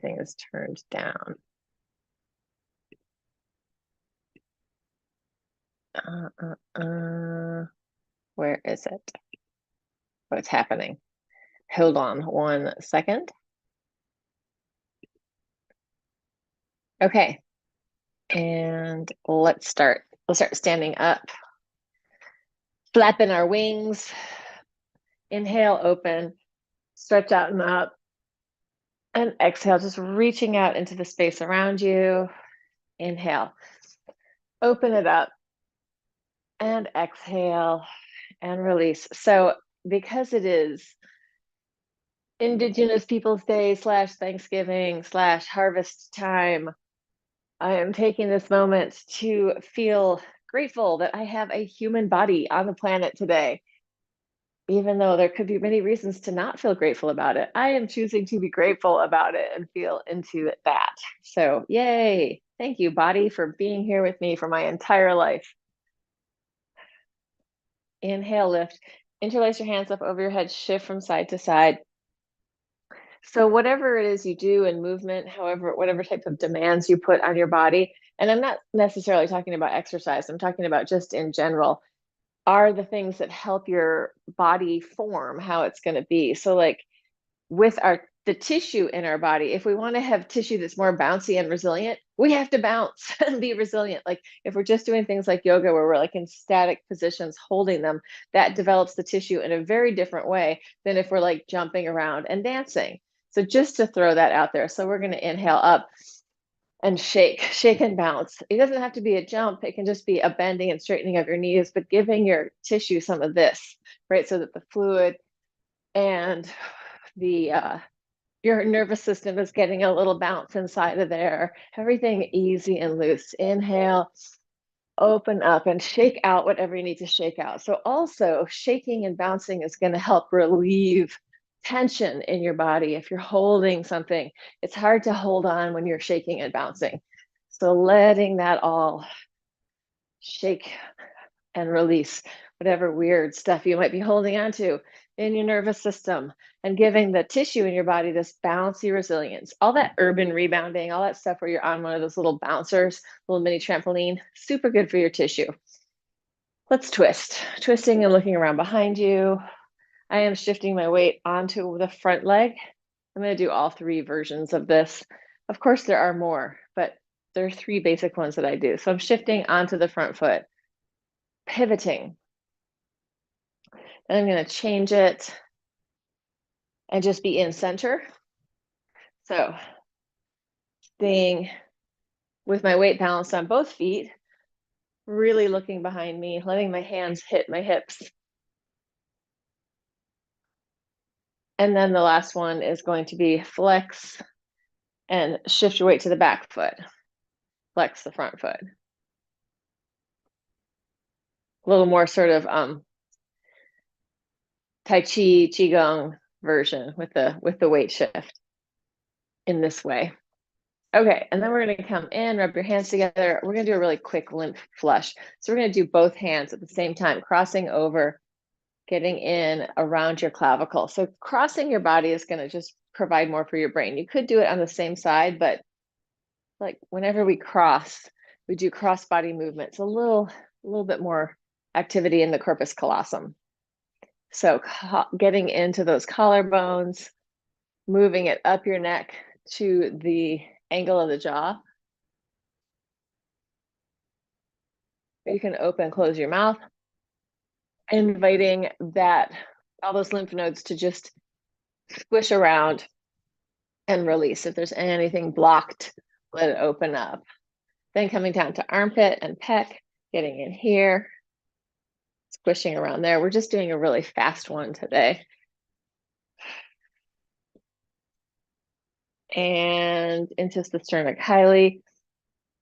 everything is turned down. Where is it? What's happening? Hold on 1 second. Okay, and let's start. We'll start standing up, flapping our wings. Inhale, open, stretch out and up. And exhale, just reaching out into the space around you. Inhale, open it up, and exhale, and release. So because it is Indigenous Peoples Day / Thanksgiving / harvest time, I am taking this moment to feel grateful that I have a human body on the planet today. Even though there could be many reasons to not feel grateful about it, I am choosing to be grateful about it and feel into that. So yay. Thank you, body, for being here with me for my entire life. Inhale, lift. Interlace your hands up over your head, shift from side to side. So whatever it is you do in movement, whatever type of demands you put on your body, and I'm not necessarily talking about exercise, I'm talking about just in general, are the things that help your body form how it's going to be. So like with the tissue in our body, if we want to have tissue that's more bouncy and resilient, we have to bounce and be resilient. Like if we're just doing things like yoga where we're like in static positions holding them, that develops the tissue in a very different way than if we're like jumping around and dancing. So just to throw that out there. So we're going to inhale up and shake and bounce. It doesn't have to be a jump. It can just be a bending and straightening of your knees, but giving your tissue some of this, right? So that the fluid and your nervous system is getting a little bounce inside of there. Everything easy and loose. Inhale, open up and shake out whatever you need to shake out. So also shaking and bouncing is going to help relieve tension in your body. If you're holding something, it's hard to hold on when you're shaking and bouncing. So letting that all shake and release whatever weird stuff you might be holding on to in your nervous system, and giving the tissue in your body this bouncy resilience. All that urban rebounding, all that stuff where you're on one of those little bouncers, little mini trampoline, super good for your tissue. Let's twist. Twisting and looking around behind you. I am shifting my weight onto the front leg. I'm going to do all 3 versions of this. Of course, there are more, but there are 3 basic ones that I do. So I'm shifting onto the front foot, pivoting. Then I'm going to change it and just be in center. So staying with my weight balanced on both feet, really looking behind me, letting my hands hit my hips. And then the last one is going to be flex and shift your weight to the back foot. Flex the front foot. A little more sort of Tai Chi, Qigong version with the weight shift in this way. Okay, and then we're going to come in, rub your hands together. We're going to do a really quick lymph flush. So we're going to do both hands at the same time, crossing over, getting in around your clavicle. So crossing your body is going to just provide more for your brain. You could do it on the same side, but like whenever we cross, we do cross body movements, a little bit more activity in the corpus callosum. So getting into those collarbones, moving it up your neck to the angle of the jaw. You can open, close your mouth, inviting all those lymph nodes to just squish around and release. If there's anything blocked, let it open up. Then coming down to armpit and pec, getting in here, squishing around there. We're just doing a really fast one today. And into the sternocleidomastoid.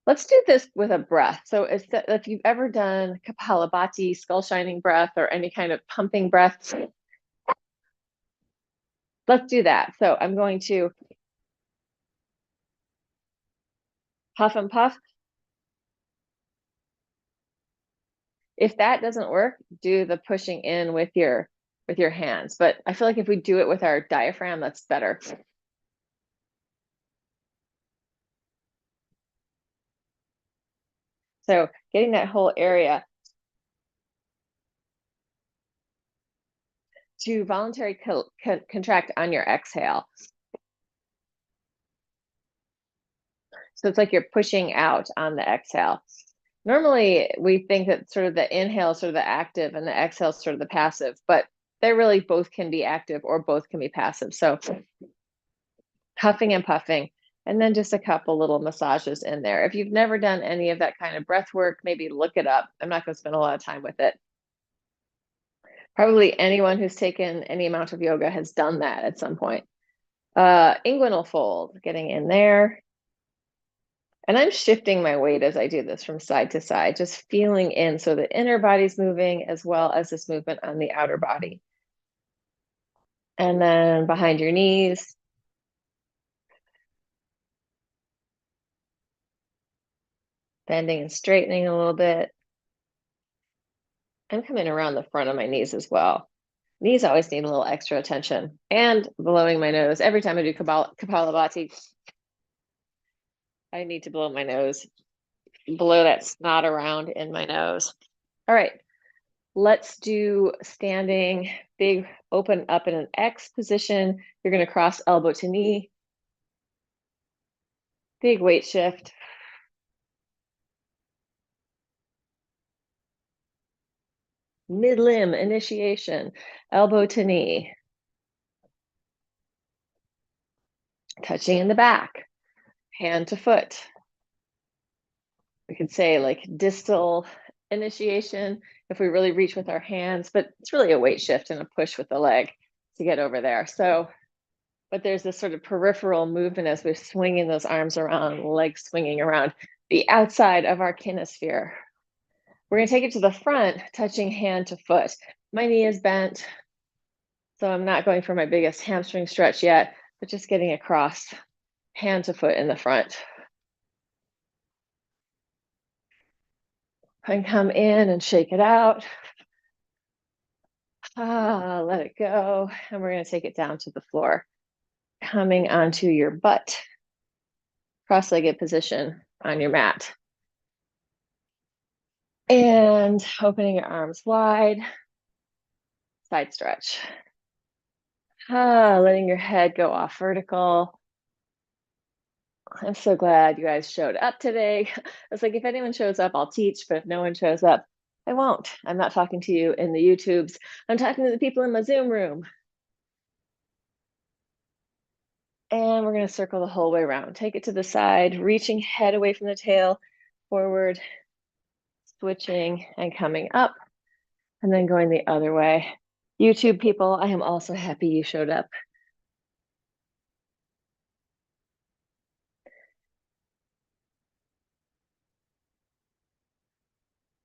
Let's do this with a breath. So if you've ever done Kapalabhati, skull shining breath, or any kind of pumping breath, let's do that. So I'm going to puff and puff. If that doesn't work, do the pushing in with your hands. But I feel like if we do it with our diaphragm, that's better. So getting that whole area to voluntary contract on your exhale. So it's like you're pushing out on the exhale. Normally, we think that sort of the inhale is sort of the active and the exhale is sort of the passive, but they really both can be active or both can be passive. So huffing and puffing, and then just a couple little massages in there. If you've never done any of that kind of breath work, maybe look it up. I'm not going to spend a lot of time with it. Probably anyone who's taken any amount of yoga has done that at some point. Inguinal fold, getting in there. And I'm shifting my weight as I do this from side to side, just feeling in. So the inner body's moving as well as this movement on the outer body. And then behind your knees. Bending and straightening a little bit. I'm coming around the front of my knees as well. Knees always need a little extra attention. And blowing my nose. Every time I do Kapalabhati, I need to blow my nose. Blow that snot around in my nose. All right. Let's do standing, big open up in an X position. You're going to cross elbow to knee. Big weight shift. Mid-limb initiation, elbow to knee. Touching in the back, hand to foot. We could say like distal initiation if we really reach with our hands, but it's really a weight shift and a push with the leg to get over there. So, but there's this sort of peripheral movement as we're swinging those arms around, legs swinging around the outside of our kinesphere. We're going to take it to the front, touching hand to foot. My knee is bent, so I'm not going for my biggest hamstring stretch yet, but just getting across hand to foot in the front. And come in and shake it out. Let it go. And we're going to take it down to the floor. Coming onto your butt, cross-legged position on your mat. And opening your arms wide, side stretch. Letting your head go off vertical. I'm so glad you guys showed up today. I was like, if anyone shows up, I'll teach, but if no one shows up, I won't. I'm not talking to you in the YouTubes. I'm talking to the people in my Zoom room. And we're going to circle the whole way around. Take it to the side, reaching head away from the tail, forward, switching and coming up, and then going the other way. YouTube people, I am also happy you showed up.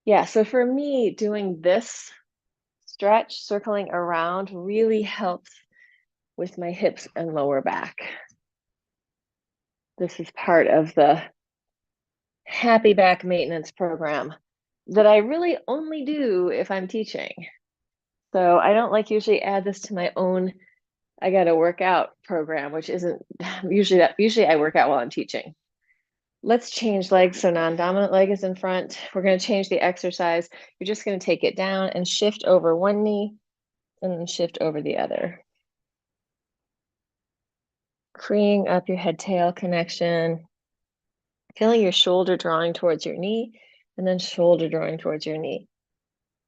Yeah, so for me, doing this stretch, circling around, really helps with my hips and lower back. This is part of the happy back maintenance program that I really only do if I'm teaching. So I don't like usually add this to my own I got to work out program, which isn't usually I work out while I'm teaching. Let's change legs. So non-dominant leg is in front. We're going to change the exercise. You're just going to take it down and shift over one knee and then shift over the other. Freeing up your head-tail connection. Feeling your shoulder drawing towards your knee and then shoulder drawing towards your knee.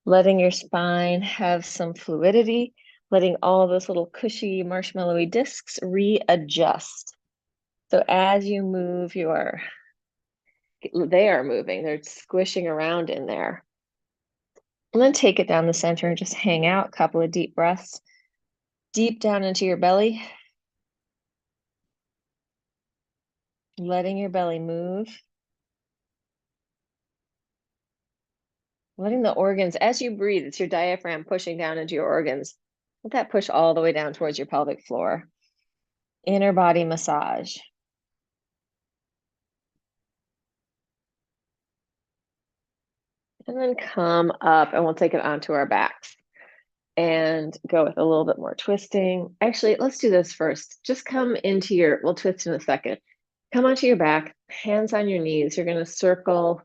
Letting your spine have some fluidity, letting all those little cushy marshmallowy discs readjust. So as you move they are moving, they're squishing around in there. And then take it down the center and just hang out, a couple of deep breaths, deep down into your belly. Letting your belly move. Letting the organs, as you breathe, it's your diaphragm pushing down into your organs. Let that push all the way down towards your pelvic floor. Inner body massage. And then come up and we'll take it onto our backs and go with a little bit more twisting. Actually, let's do this first. Just come into we'll twist in a second. Come onto your back, hands on your knees. You're going to circle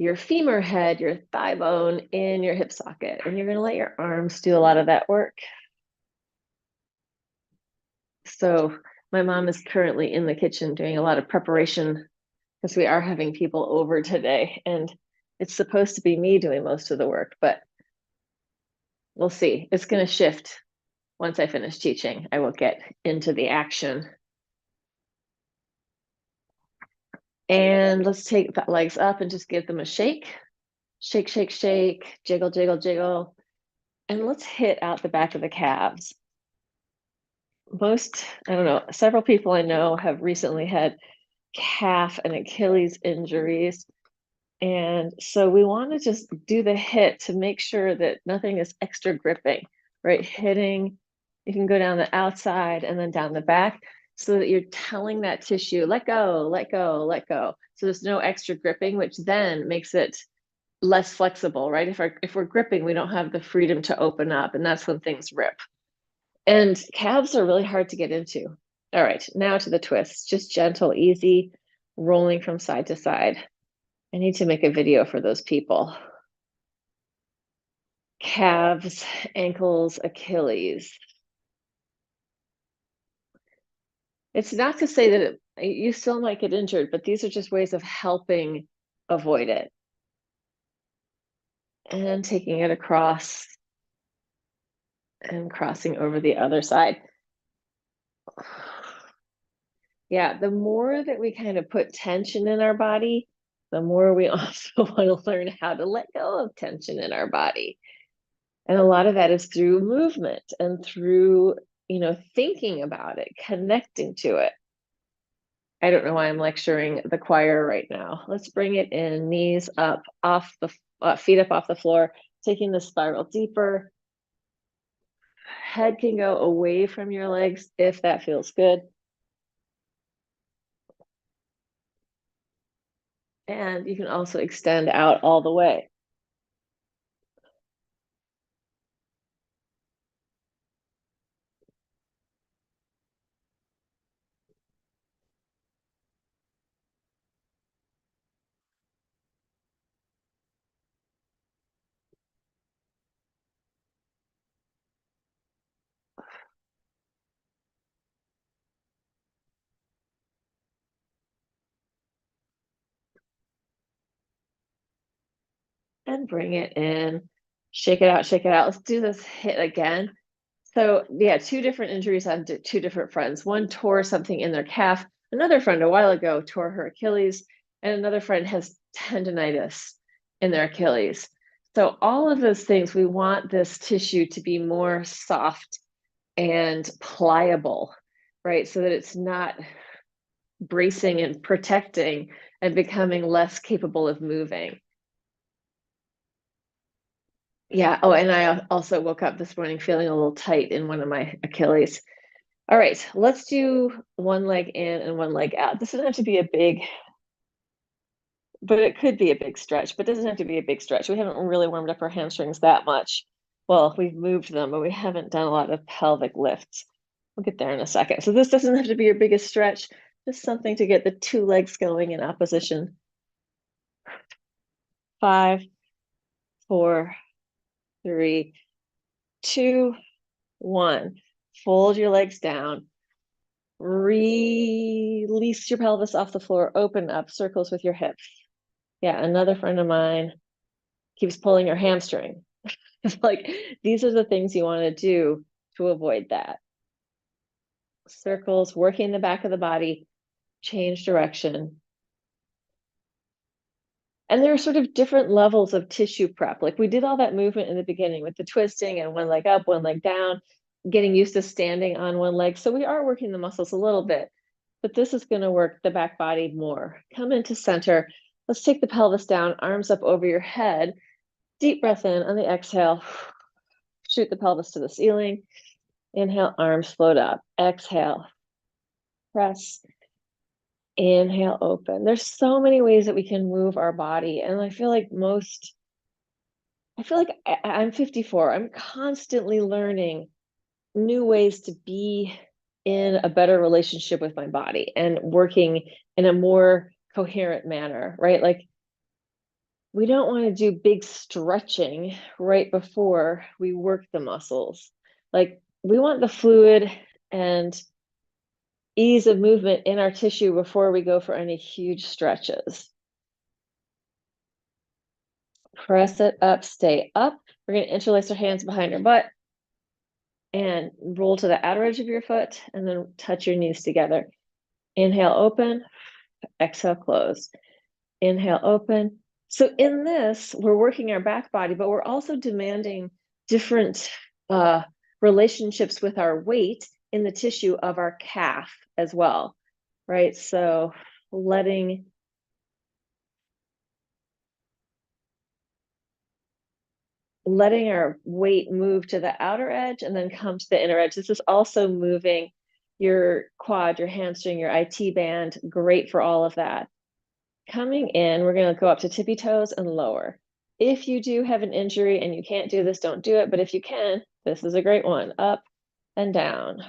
your femur head, your thigh bone in your hip socket. And you're going to let your arms do a lot of that work. So my mom is currently in the kitchen doing a lot of preparation because we are having people over today. And it's supposed to be me doing most of the work, but we'll see. It's going to shift once I finish teaching. I will get into the action. And let's take the legs up and just give them a shake. Shake, shake, shake, jiggle, jiggle, jiggle. And let's hit out the back of the calves. I don't know, several people I know have recently had calf and Achilles injuries. And so we want to just do the hit to make sure that nothing is extra gripping, right? Hitting, you can go down the outside and then down the back so that you're telling that tissue, let go, let go, let go. So there's no extra gripping, which then makes it less flexible, right? If we're gripping, we don't have the freedom to open up, and that's when things rip. And calves are really hard to get into. All right, now to the twists, just gentle, easy, rolling from side to side. I need to make a video for those people. Calves, ankles, Achilles. It's not to say that you still might get injured, but these are just ways of helping avoid it. And taking it across and crossing over the other side. Yeah, the more that we kind of put tension in our body, the more we also want to learn how to let go of tension in our body. And a lot of that is through movement and through, thinking about it, connecting to it. I don't know why I'm lecturing the choir right now. Let's bring it in, knees up, off the feet up off the floor, taking the spiral deeper. Head can go away from your legs if that feels good. And you can also extend out all the way. And bring it in, shake it out, shake it out. Let's do this hit again. So yeah, two different injuries on two different friends. One tore something in their calf. Another friend a while ago tore her Achilles, and another friend has tendonitis in their Achilles. So all of those things, we want this tissue to be more soft and pliable, right? So that it's not bracing and protecting and becoming less capable of moving. Yeah. Oh, and I also woke up this morning feeling a little tight in one of my Achilles. All right, let's do one leg in and one leg out. This doesn't have to be a big, but it could be a big stretch, but it doesn't have to be a big stretch. We haven't really warmed up our hamstrings that much. Well, we've moved them, but we haven't done a lot of pelvic lifts. We'll get there in a second. So this doesn't have to be your biggest stretch, just something to get the two legs going in opposition. 5, 4, 3, 2, 1. Fold your legs down. Release your pelvis off the floor. Open up circles with your hips. Yeah, another friend of mine keeps pulling her hamstring. Like, these are the things you want to do to avoid that. Circles, working the back of the body, change direction. And there are sort of different levels of tissue prep. Like we did all that movement in the beginning with the twisting and one leg up, one leg down, getting used to standing on one leg. So we are working the muscles a little bit, but this is going to work the back body more. Come into center. Let's take the pelvis down, arms up over your head. Deep breath in on the exhale. Shoot the pelvis to the ceiling. Inhale, arms float up. Exhale, press. Inhale, open. There's so many ways that we can move our body. And I feel like I'm 54. I'm constantly learning new ways to be in a better relationship with my body and working in a more coherent manner, right? Like we don't want to do big stretching right before we work the muscles. Like we want the fluid and ease of movement in our tissue before we go for any huge stretches. Press it up, stay up. We're going to interlace our hands behind our butt and roll to the outer edge of your foot and then touch your knees together. Inhale, open, exhale, close. Inhale, open. So in this, we're working our back body, but we're also demanding different relationships with our weight in the tissue of our calf as well, right? So letting our weight move to the outer edge and then come to the inner edge. This is also moving your quad, your hamstring, your IT band, great for all of that. Coming in, we're going to go up to tippy toes and lower. If you do have an injury and you can't do this, don't do it. But if you can, this is a great one. Up and down,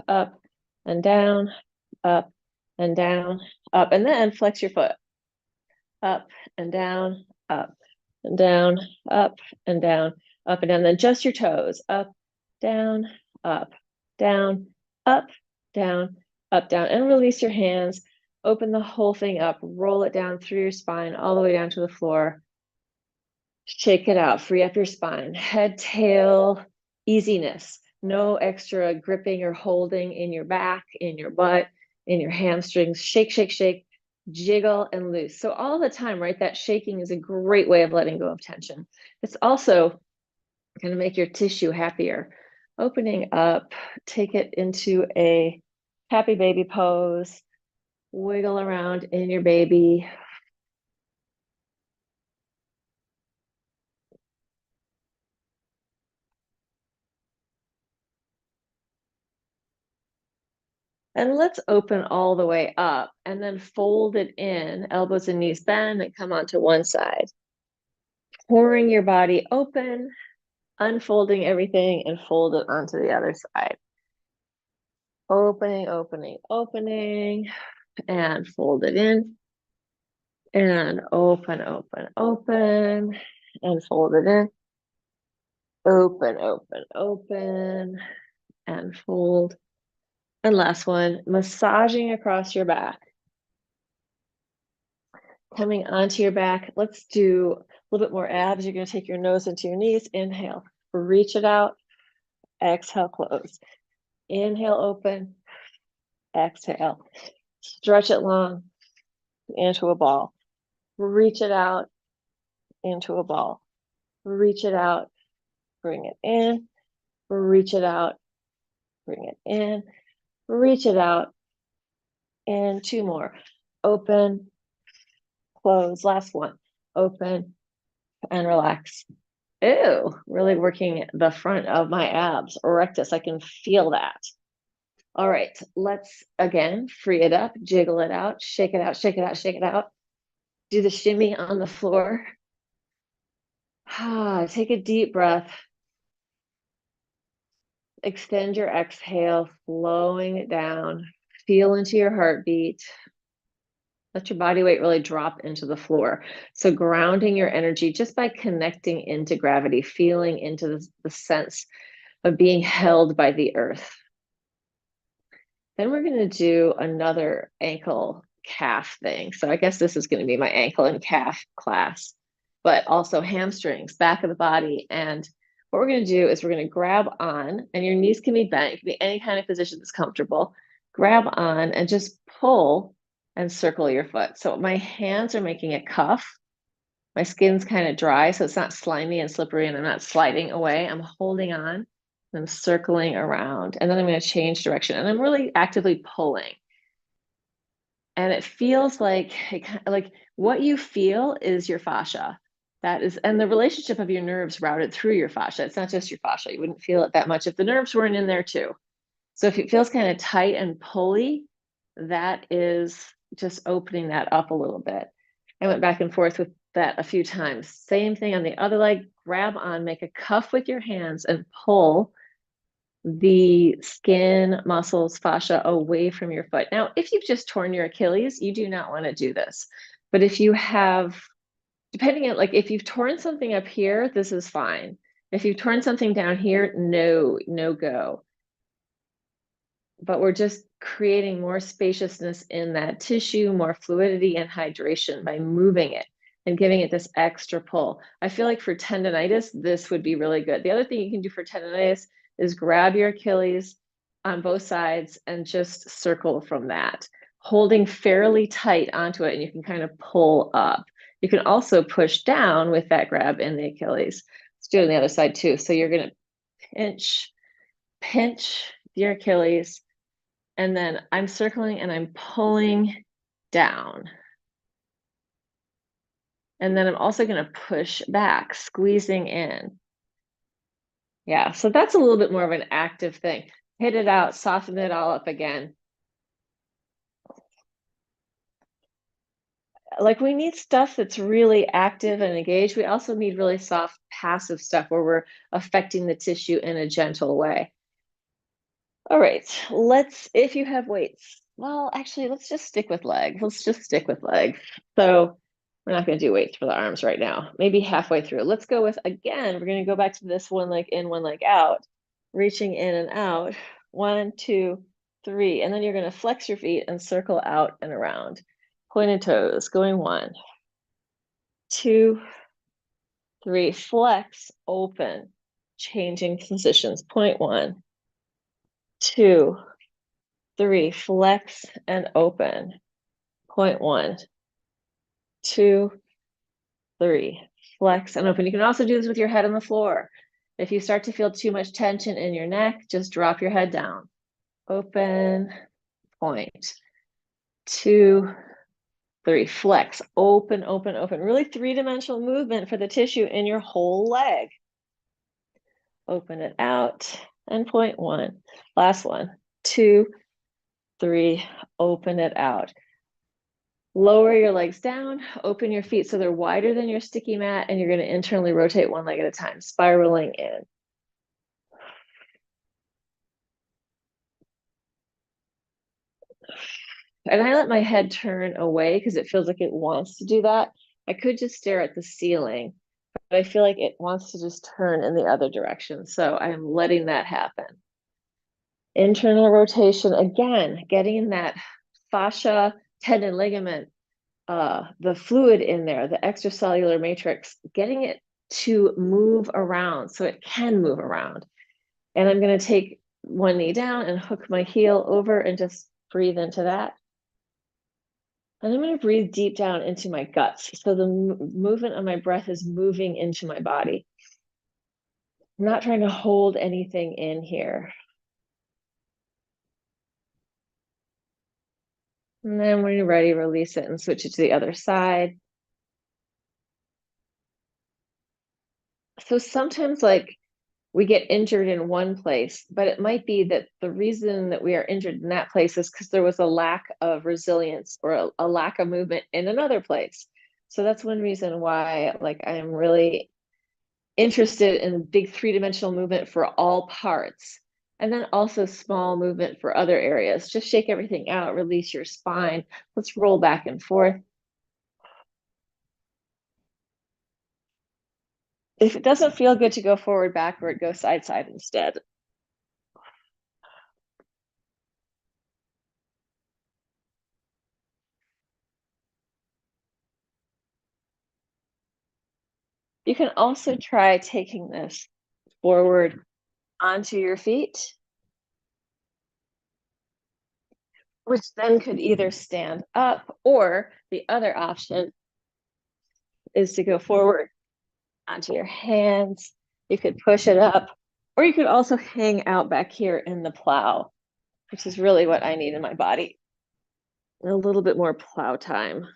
up and down, up and down, up. And then flex your foot. Up and down, up and down, up and down, up and down. Then just your toes. Up, down, up, down, up, down, up, down. And release your hands. Open the whole thing up. Roll it down through your spine all the way down to the floor. Shake it out. Free up your spine. Head, tail, easiness. No extra gripping or holding in your back, in your butt, in your hamstrings. Shake, shake, shake. Jiggle and loose. So all the time, right? That shaking is a great way of letting go of tension. It's also going to make your tissue happier. Opening up, take it into a happy baby pose. Wiggle around in your baby. And let's open all the way up and then fold it in, elbows and knees bend and come onto one side. Pouring your body open, unfolding everything and fold it onto the other side. Opening, opening, opening, and fold it in. And open, open, open, and fold it in. Open, open, open, and fold. And last one, massaging across your back. Coming onto your back, let's do a little bit more abs. You're going to take your nose into your knees. Inhale, reach it out. Exhale, close. Inhale, open. Exhale. Stretch it long into a ball. Reach it out into a ball. Reach it out. Bring it in. Reach it out. Bring it in. Reach it out. And two more. Open, close. Last one. Open and relax. Ew, really working the front of my abs, rectus. I can feel that. All right, let's again free it up, jiggle it out, shake it out, shake it out, shake it out. Do the shimmy on the floor. Take a deep breath. Extend your exhale, flowing it down. Feel into your heartbeat. Let your body weight really drop into the floor. So grounding your energy just by connecting into gravity, feeling into the sense of being held by the earth. Then we're going to do another ankle calf thing. So I guess this is going to be my ankle and calf class, but also hamstrings, back of the body. And what we're going to do is we're going to grab on, and your knees can be bent. It can be any kind of position that's comfortable. Grab on and just pull and circle your foot. So my hands are making a cuff. My skin's kind of dry, so it's not slimy and slippery, and I'm not sliding away. I'm holding on. I'm circling around, and then I'm going to change direction, and I'm really actively pulling. And it feels like what you feel is your fascia. That is, and the relationship of your nerves routed through your fascia. It's not just your fascia. You wouldn't feel it that much if the nerves weren't in there too. So if it feels kind of tight and pulley, that is just opening that up a little bit. I went back and forth with that a few times. Same thing on the other leg. Grab on, make a cuff with your hands and pull the skin, muscles, fascia away from your foot. Now, if you've just torn your Achilles, you do not want to do this. But if you have depending on, like, if you've torn something up here, this is fine. If you've torn something down here, no, no go. But we're just creating more spaciousness in that tissue, more fluidity and hydration by moving it and giving it this extra pull. I feel like for tendonitis, this would be really good. The other thing you can do for tendonitis is grab your Achilles on both sides and just circle from that, holding fairly tight onto it, and you can kind of pull up. You can also push down with that grab in the Achilles. Let's do it on the other side too. So you're going to pinch your Achilles, and then I'm circling and I'm pulling down. And then I'm also going to push back, squeezing in. Yeah, so that's a little bit more of an active thing. Hit it out, soften it all up again. Like, we need stuff that's really active and engaged. We also need really soft, passive stuff where we're affecting the tissue in a gentle way. All right, if you have weights, well, actually, let's just stick with legs. Let's just stick with legs. So we're not going to do weights for the arms right now. Maybe halfway through. Let's go with, again, we're going to go back to this one leg in, one leg out, reaching in and out. 1, 2, 3. And then you're going to flex your feet and circle out and around. Pointed toes, going 1, 2, 3. Flex, open, changing positions. Point 1, 2, 3. Flex and open. Point 1, 2, 3. Flex and open. You can also do this with your head on the floor. If you start to feel too much tension in your neck, just drop your head down. Open, point. 2, 3. Flex, open, open, open. Really three-dimensional movement for the tissue in your whole leg. Open it out, and point 1. Last one. 2, 3. Open it out. Lower your legs down, open your feet so they're wider than your sticky mat, and you're going to internally rotate one leg at a time, spiraling in. And I let my head turn away because it feels like it wants to do that. I could just stare at the ceiling, but I feel like it wants to just turn in the other direction. So I'm letting that happen. Internal rotation, again, getting in that fascia, tendon, ligament, the fluid in there, the extracellular matrix, getting it to move around so it can move around. And I'm going to take one knee down and hook my heel over and just breathe into that. And I'm going to breathe deep down into my guts. So the movement of my breath is moving into my body. I'm not trying to hold anything in here. And then when you're ready, release it and switch it to the other side. So sometimes, like, we get injured in one place, but it might be that the reason that we are injured in that place is because there was a lack of resilience or a lack of movement in another place. So that's one reason why, like, I'm really interested in big three-dimensional movement for all parts, and then also small movement for other areas. Just shake everything out, release your spine. Let's roll back and forth. If it doesn't feel good to go forward, backward, go side, side instead. You can also try taking this forward onto your feet, which then could either stand up, or the other option is to go forward onto your hands. You could push it up, or you could also hang out back here in the plow, which is really what I need in my body. A little bit more plow time.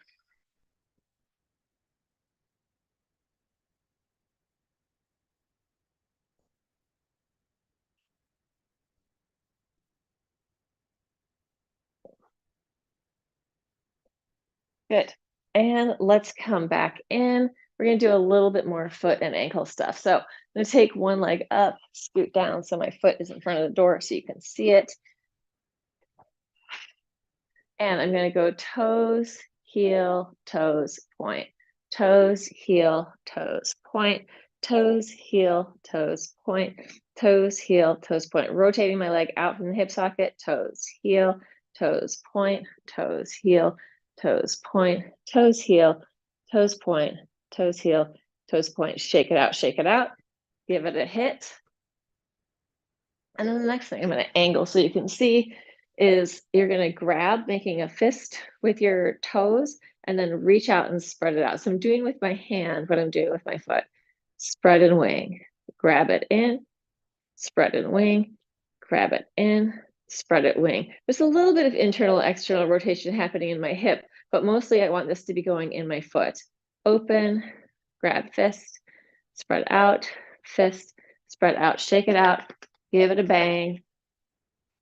Good. And let's come back in. We're going to do a little bit more foot and ankle stuff. So I'm going to take one leg up, scoot down so my foot is in front of the door so you can see it. And I'm going to go toes, heel, toes, point, toes, heel, toes, point, toes, heel, toes, point, toes, heel, toes, point. Rotating my leg out from the hip socket, toes, heel, toes, point, toes, heel, toes, point, toes, heel, toes, point, toes, heel, toes, point. Shake it out, shake it out. Give it a hit. And then the next thing I'm going to angle so you can see is you're going to grab, making a fist with your toes, and then reach out and spread it out. So I'm doing with my hand what I'm doing with my foot. Spread and wing. Grab it in, spread and wing, grab it in, spread it, wing. There's a little bit of internal, external rotation happening in my hip, but mostly I want this to be going in my foot. Open, grab fist, spread out, fist, spread out, shake it out, give it a bang,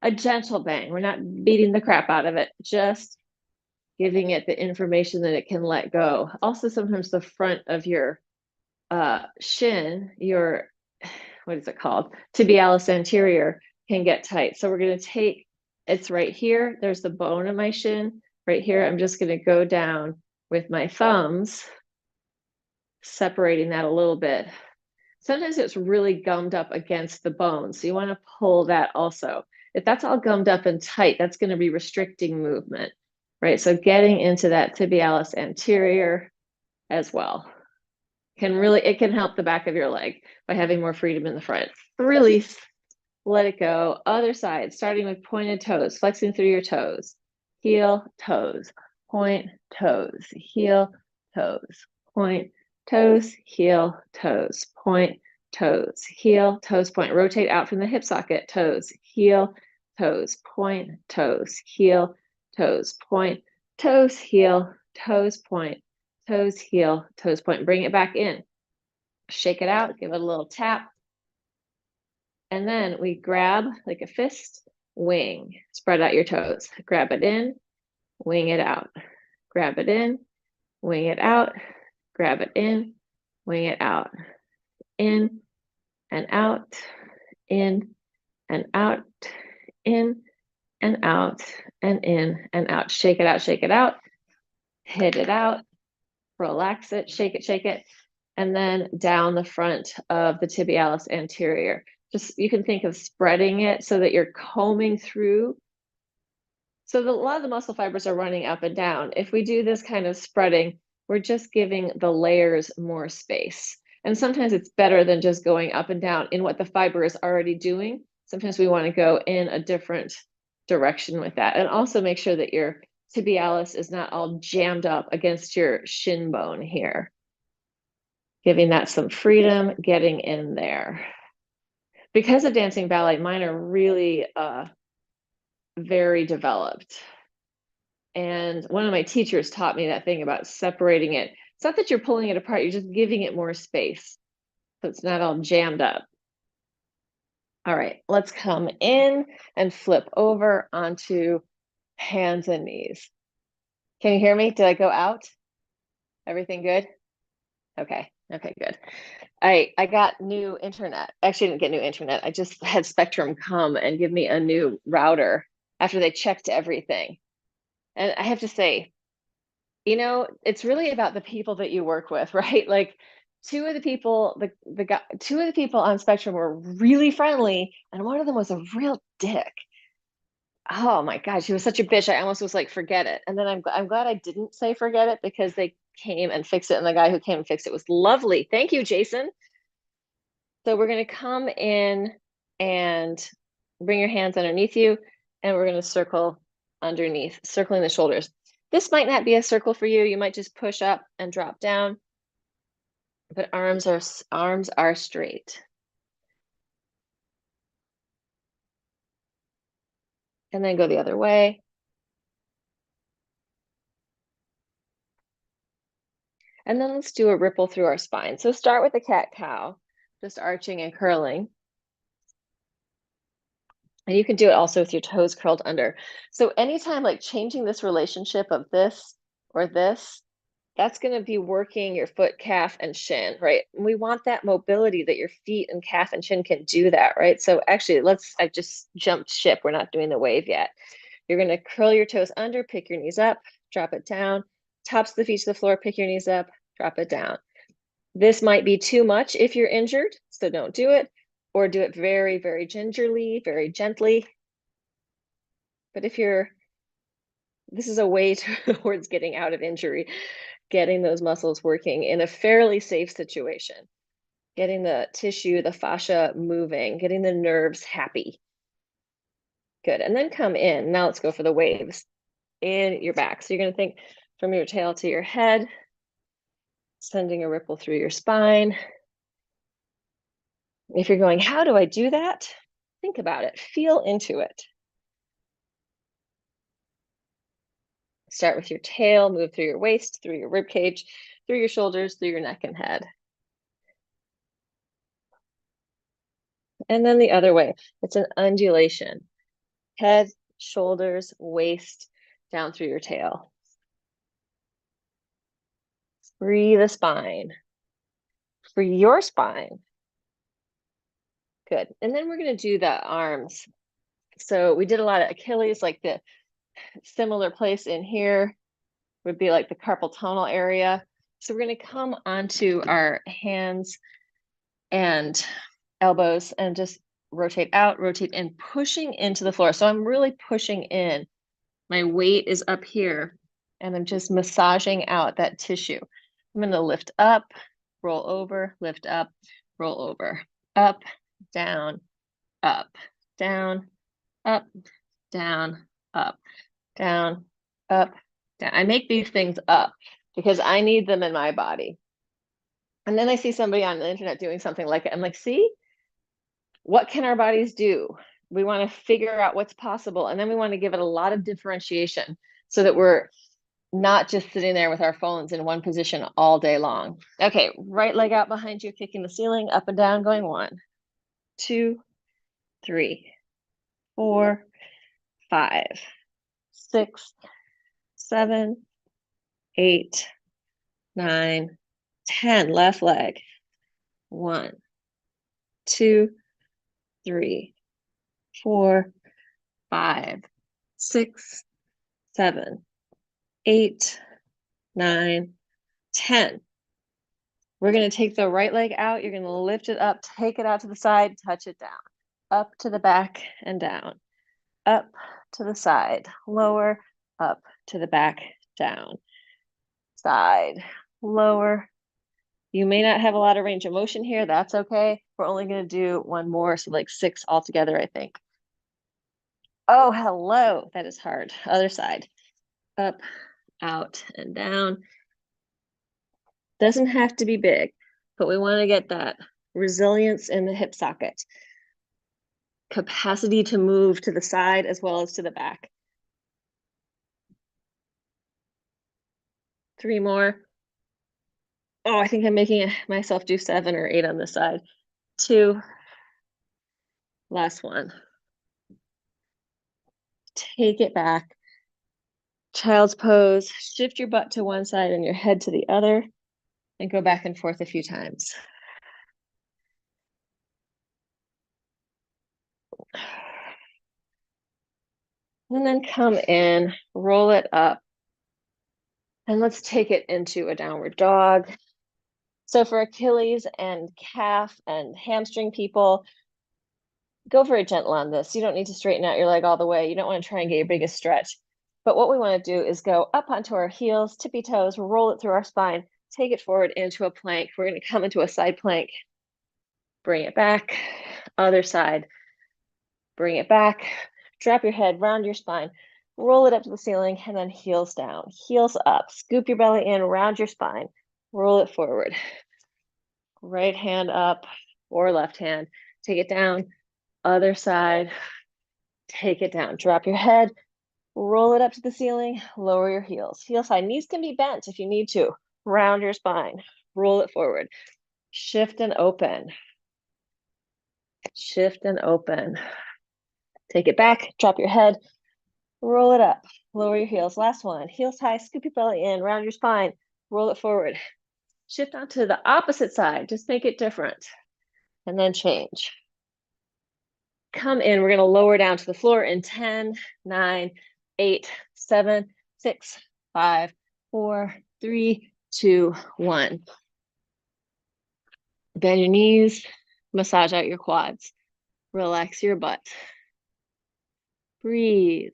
a gentle bang. We're not beating the crap out of it, just giving it the information that it can let go. Also, sometimes the front of your shin, your, what is it called? Tibialis anterior can get tight. So we're going to take, it's right here. There's the bone of my shin. Right here, I'm just going to go down with my thumbs, separating that a little bit. Sometimes it's really gummed up against the bone. So you want to pull that also. If that's all gummed up and tight, that's going to be restricting movement, right? So getting into that tibialis anterior as well it can help the back of your leg by having more freedom in the front. Release, let it go. Other side, starting with pointed toes, flexing through your toes. Heel, toes, point, toes, heel, toes, point, toes, heel, toes, point, toes, heel, toes, point. Rotate out from the hip socket, toes, heel, toes, point, toes, heel, toes, point, toes, heel, toes, point, toes, heel, toes, point. Bring it back in. Shake it out, give it a little tap. And then we grab like a fist, wing, spread out your toes, grab it in, wing it out, grab it in, wing it out, grab it in, wing it out, in and out, in and out, in and out, and in and out. Shake it out, hit it out, relax it, shake it, and then down the front of the tibialis anterior. Just, you can think of spreading it so that you're combing through. So a lot of the muscle fibers are running up and down. If we do this kind of spreading, we're just giving the layers more space. And sometimes it's better than just going up and down in what the fiber is already doing. Sometimes we want to go in a different direction with that. And also make sure that your tibialis is not all jammed up against your shin bone here. Giving that some freedom, getting in there. Because of dancing ballet, mine are really very developed. And one of my teachers taught me that thing about separating it. It's not that you're pulling it apart, you're just giving it more space. So it's not all jammed up. All right, let's come in and flip over onto hands and knees. Can you hear me? Did I go out? Everything good? Okay, good. I got new internet. Actually, I didn't get new internet. I just had Spectrum come and give me a new router after they checked everything. And I have to say, you know, it's really about the people that you work with, right? Like two of the people on Spectrum were really friendly, and one of them was a real dick. Oh my God, she was such a bitch. I almost was like, forget it. And then I'm glad I didn't say forget it, because they came and fixed it, and the guy who came and fixed it was lovely. Thank you, Jason. So we're going to come in and bring your hands underneath you, and we're going to circle underneath, circling the shoulders. This might not be a circle for you. You might just push up and drop down, but arms are straight. And then go the other way. And then let's do a ripple through our spine. So start with the cat-cow, just arching and curling. And you can do it also with your toes curled under. So anytime like changing this relationship of this or this, that's going to be working your foot, calf, and shin, right? And we want that mobility that your feet and calf and shin can do that, right? So actually, I just jumped ship. We're not doing the wave yet. You're going to curl your toes under, pick your knees up, drop it down, tops of the feet to the floor, pick your knees up, drop it down. This might be too much if you're injured, so don't do it, or do it very, very gingerly, very gently. But if you're, this is a way towards getting out of injury, getting those muscles working in a fairly safe situation, getting the tissue, the fascia moving, getting the nerves happy. Good, and then come in. Now let's go for the waves in your back. So you're gonna think from your tail to your head, sending a ripple through your spine. If you're going, how do I do that? Think about it, feel into it. Start with your tail, move through your waist, through your rib cage, through your shoulders, through your neck and head. And then the other way, it's an undulation. Head, shoulders, waist, down through your tail. Free the spine. Free your spine. Good. And then we're going to do the arms. So we did a lot of Achilles, like the similar place in here would be like the carpal tunnel area. So we're going to come onto our hands and elbows and just rotate out, rotate in, pushing into the floor. So I'm really pushing in. My weight is up here and I'm just massaging out that tissue. I'm going to lift up, roll over, lift up, roll over, up, down, up, down, up, down, up, down, up, down. I make these things up because I need them in my body. And then I see somebody on the internet doing something like it. I'm like, see, what can our bodies do? We want to figure out what's possible. And then we want to give it a lot of differentiation so that we're not just sitting there with our phones in one position all day long. Okay, right leg out behind you, kicking the ceiling, up and down, going 1, 2, 3, 4, 5, 6, 7, 8, 9, 10. Left leg. 1, 2, 3, 4, 5, 6, 7, 8, 9, 10. We're going to take the right leg out. You're going to lift it up, take it out to the side, touch it down, up to the back and down, up to the side, lower, up to the back, down, side, lower. You may not have a lot of range of motion here. That's okay. We're only going to do one more, so like 6 altogether, I think. Oh, hello. That is hard. Other side. Up, out, and down. Doesn't have to be big, but we want to get that resilience in the hip socket. Capacity to move to the side as well as to the back. 3 more. Oh, I think I'm making myself do 7 or 8 on this side. 2. Last one. Take it back. Child's pose. Shift your butt to one side and your head to the other, and go back and forth a few times. And then come in, roll it up, and let's take it into a downward dog. So for Achilles and calf and hamstring people, go very gentle on this. You don't need to straighten out your leg all the way. You don't want to try and get your biggest stretch. But what we want to do is go up onto our heels, tippy toes, roll it through our spine, take it forward into a plank. We're going to come into a side plank, bring it back, other side, bring it back, drop your head, round your spine, roll it up to the ceiling, and then heels down, heels up, scoop your belly in, round your spine, roll it forward. Right hand up or left hand, take it down, other side, take it down, drop your head, roll it up to the ceiling, lower your heels. Heels high, knees can be bent if you need to. Round your spine, roll it forward. Shift and open. Shift and open. Take it back, drop your head, roll it up, lower your heels. Last one, heels high, scoop your belly in, round your spine, roll it forward. Shift onto the opposite side, just make it different. And then change. Come in, we're gonna lower down to the floor in 10, 9, 8, 7, 6, 5, 4, 3, 2, 1. Bend your knees, massage out your quads, relax your butt. Breathe.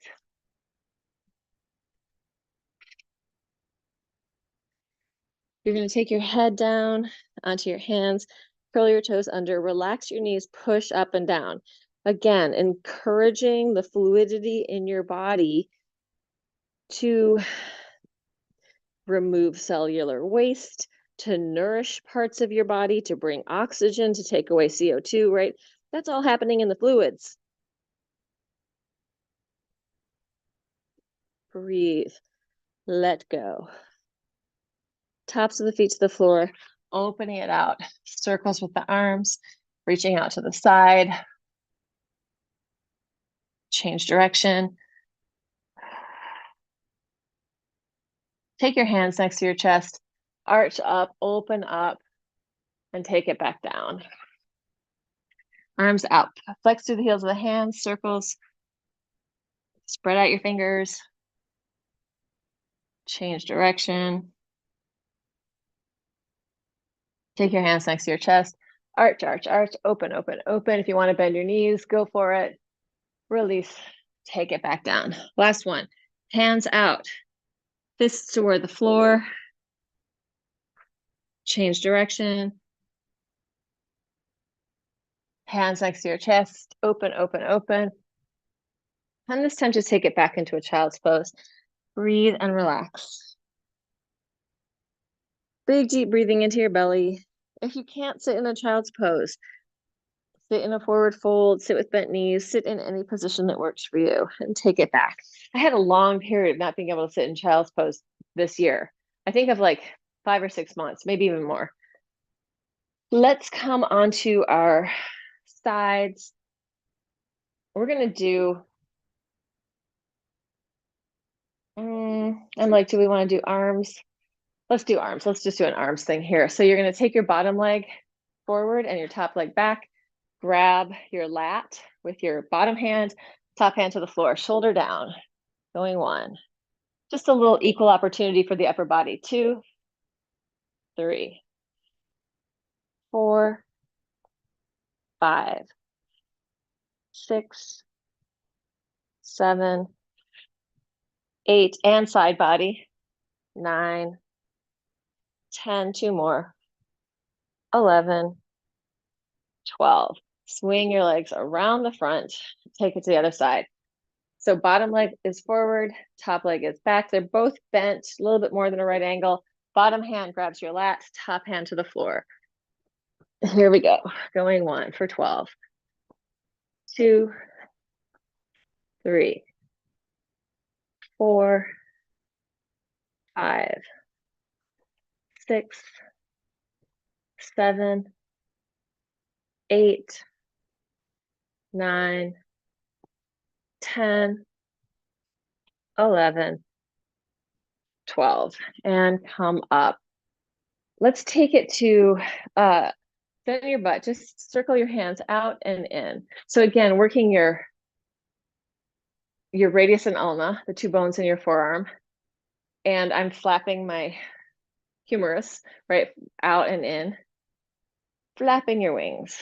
You're going to take your head down onto your hands, curl your toes under, relax your knees, push up and down. Again, encouraging the fluidity in your body to remove cellular waste, to nourish parts of your body, to bring oxygen, to take away CO2, right? That's all happening in the fluids. Breathe. Let go. Tops of the feet to the floor, opening it out. Circles with the arms, reaching out to the side. Change direction. Take your hands next to your chest, arch up, open up, and take it back down. Arms out. Flex through the heels of the hands, circles. Spread out your fingers. Change direction. Take your hands next to your chest. Arch, arch, arch, open, open, open. If you want to bend your knees, go for it. Release, take it back down. Last one. Hands out. Fists toward the floor. Change direction. Hands next to your chest. Open, open, open. And this time, just take it back into a child's pose. Breathe and relax. Big, deep breathing into your belly. If you can't sit in a child's pose, sit in a forward fold, sit with bent knees, sit in any position that works for you, and take it back. I had a long period of not being able to sit in child's pose this year. I think of like 5 or 6 months, maybe even more. Let's come onto our sides. We're going to do, I'm like, do we want to do arms? Let's do arms. Let's just do an arms thing here. So you're going to take your bottom leg forward and your top leg back. Grab your lat with your bottom hand, top hand to the floor, shoulder down. Going 1. Just a little equal opportunity for the upper body. 2, 3, 4, 5, 6, 7, 8, and side body. 9, 10, 2 more. 11, 12. Swing your legs around the front. Take it to the other side. So bottom leg is forward, top leg is back. They're both bent a little bit more than a right angle. Bottom hand grabs your lat, top hand to the floor. Here we go. Going 1 for 12. 2, 3, 4, 5, 6, 7, 8, 9, 10, 11, 12, and come up. Let's take it to center your butt. Just circle your hands out and in. So again, working your radius and ulna, the 2 bones in your forearm. And I'm flapping my humerus, right, out and in. Flapping your wings.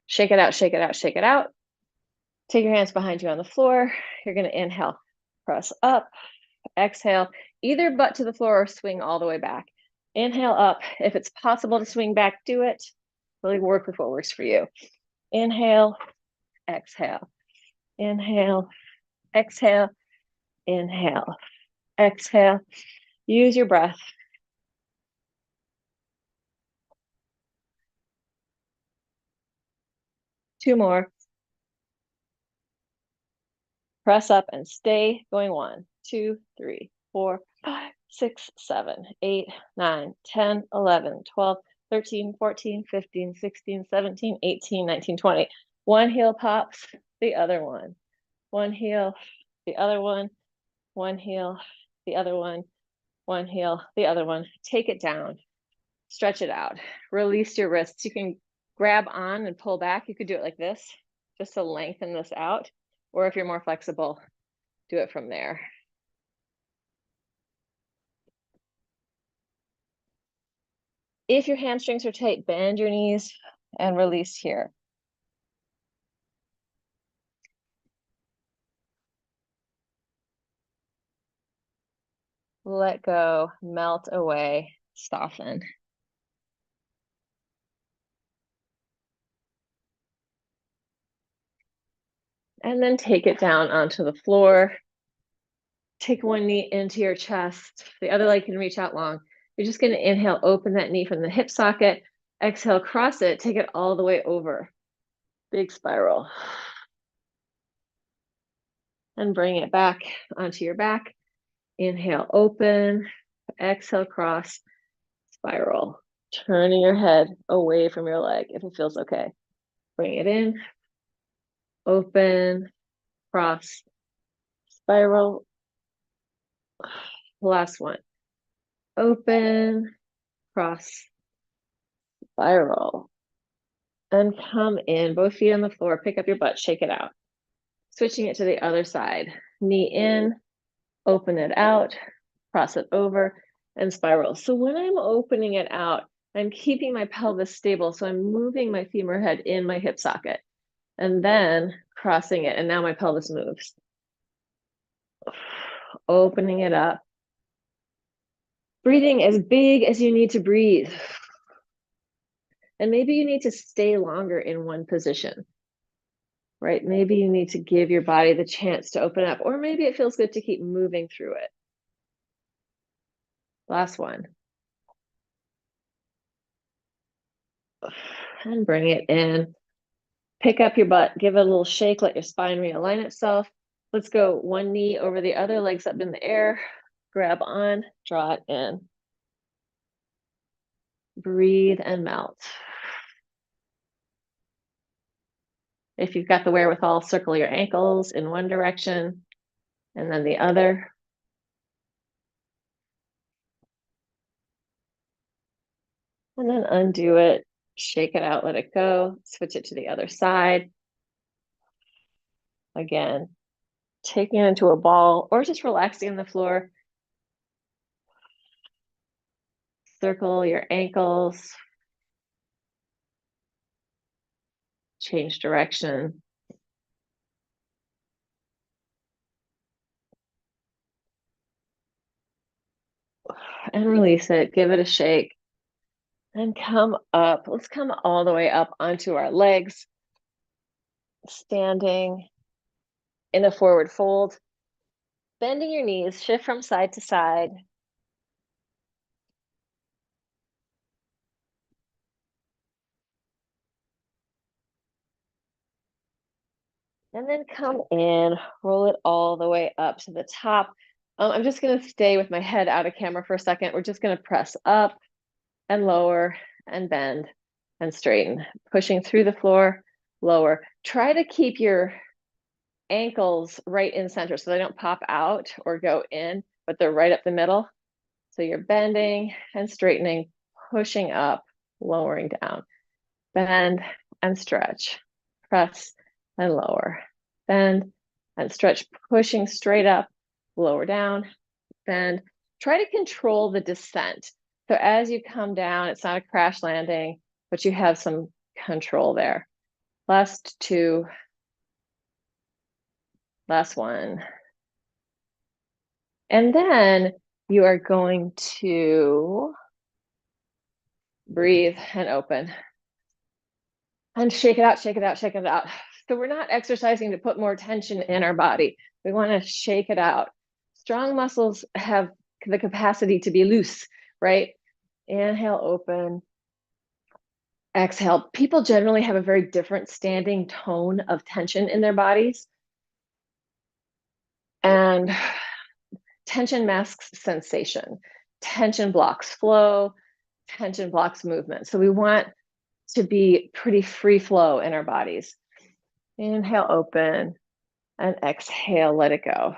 Shake it out, shake it out, shake it out. Take your hands behind you on the floor. You're going to inhale, press up, exhale, either butt to the floor or swing all the way back. Inhale up. If it's possible to swing back, do it. Really work with what works for you. Inhale, exhale. Inhale, exhale, inhale, exhale. Use your breath. Two more. Press up and stay. Going 1, 2, 3, 4, 5, 6, 7, 8, 9, 10, 11, 12, 13, 14, 15, 16, 17, 18, 19, 20. One heel pops, the other one. One heel, the other one. One heel, the other one. One heel, the other one. Take it down. Stretch it out. Release your wrists. You can grab on and pull back. You could do it like this, just to lengthen this out. Or if you're more flexible, do it from there. If your hamstrings are tight, bend your knees and release here. Let go, melt away, soften. And then take it down onto the floor. Take one knee into your chest. The other leg can reach out long. You're just going to inhale, open that knee from the hip socket. Exhale, cross it, take it all the way over. Big spiral. And bring it back onto your back. Inhale, open. Exhale, cross, spiral. Turning your head away from your leg if it feels okay. Bring it in. Open, cross, spiral. Last one. Open, cross, spiral. And come in, both feet on the floor, pick up your butt, shake it out. Switching it to the other side. Knee in, open it out, cross it over, and spiral. So when I'm opening it out, I'm keeping my pelvis stable. So I'm moving my femur head in my hip socket and then crossing it. And now my pelvis moves. Opening it up. Breathing as big as you need to breathe. And maybe you need to stay longer in one position, right? Maybe you need to give your body the chance to open up, or maybe it feels good to keep moving through it. Last one. And bring it in. Pick up your butt, give it a little shake, let your spine realign itself. Let's go one knee over the other, legs up in the air. Grab on, draw it in. Breathe and melt. If you've got the wherewithal, circle your ankles in one direction and then the other. And then undo it, shake it out, let it go, switch it to the other side. Again, taking it into a ball or just relaxing on the floor. Circle your ankles. Change direction. And release it, give it a shake. And come up. Let's come all the way up onto our legs. Standing in a forward fold. Bending your knees, shift from side to side. And then come in, roll it all the way up to the top. I'm just going to stay with my head out of camera for a second. We're just going to press up and lower and bend and straighten, pushing through the floor, lower. Try to keep your ankles right in center so they don't pop out or go in, but they're right up the middle. So you're bending and straightening, pushing up, lowering down. Bend and stretch, press and lower. Bend and stretch, pushing straight up, lower down, bend. Try to control the descent. So as you come down, it's not a crash landing, but you have some control there. Last two. Last one. And then you are going to breathe and open. And shake it out, shake it out, shake it out. So we're not exercising to put more tension in our body. We want to shake it out. Strong muscles have the capacity to be loose, right? Inhale, open. Exhale. People generally have a very different standing tone of tension in their bodies. And tension masks sensation. Tension blocks flow. Tension blocks movement. So we want to be pretty free flow in our bodies. Inhale, open, and exhale, let it go.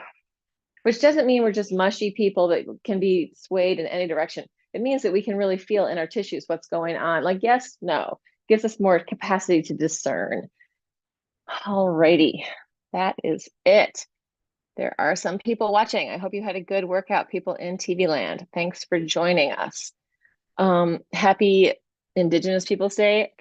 Which doesn't mean we're just mushy people that can be swayed in any direction. It means that we can really feel in our tissues what's going on. Like, yes, no, gives us more capacity to discern. Alrighty, that is it. There are some people watching. I hope you had a good workout, people in TV land. Thanks for joining us. Happy Indigenous Peoples Day.